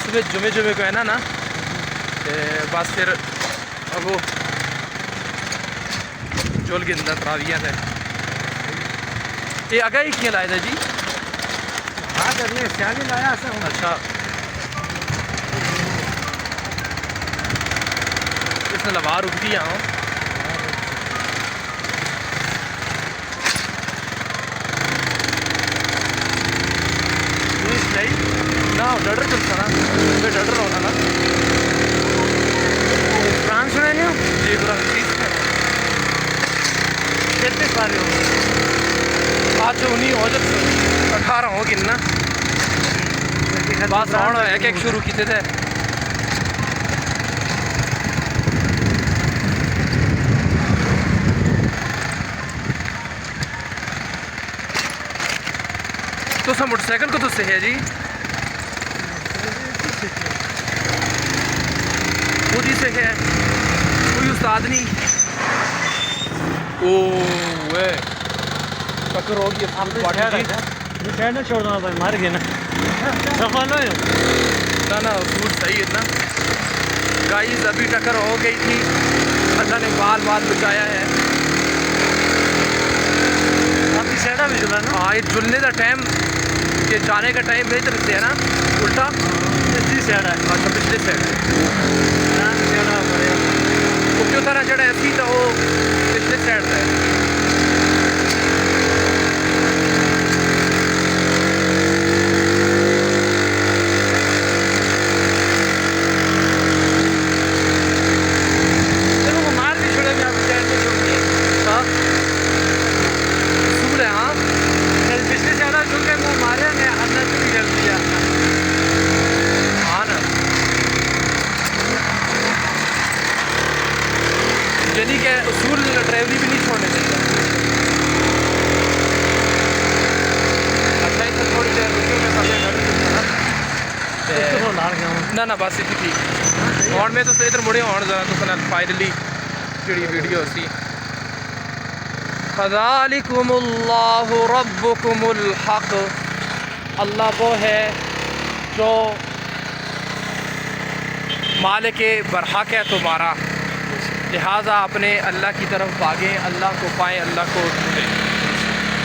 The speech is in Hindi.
सुबह जुमे जुमे को है ना बस फिर अब वो चोल के अंदर तरावियाँ थे ये आगे ही क्यों लाया था जी? हाँ करने सियानी लाया सब। अच्छा इसने लवा रुक दिया हूँ ना डर चलता ना डर होना ना प्राण सुने नहीं हो? जी पूरा चीज़ है कितने सारे हो? आज 19 हो जब 18 हो गिनना बस और एक एक शुरू किए थे तो सब मोटरसाइकिल को तो से है जी खुद ही से है कोई उस्ताद नहीं ओ वे टक्कर हो गई आप ना छोड़ दो भाई मार गए ना सफल हो ना सूट सही है ना गाइस अभी टक्कर हो गई थी अल्लाह ने बाल बचाया है आपकी सेड़ा भी जुला ना हाँ ये झुलने का टाइम ये जाने का टाइम मेरी तरफ से है ना उल्टा पिछली सेड़ा है अच्छा पिछले साइड सेड़ा बढ़िया वो क्यों था ना जड़ा ऐसी तो वो पिछले साइड है यानी कि उसूल ड्राइवरी भी नहीं छोड़ने देता अच्छा इतना थोड़ी देर रुके मैं पहले डर ना बस इतनी ठीक और मैं तो इधर मुड़े और ज़रा तो फाइनली जी वीडियो सी फ़ज़ालिकुमुल्लाहु रब्बुकुमुल हक़ अल्लाह वो है जो मालिक बरहक है तुम्हारा लिहाजा अपने अल्लाह की तरफ भागें अल्लाह को पाएँ अल्लाह को ढूंढें।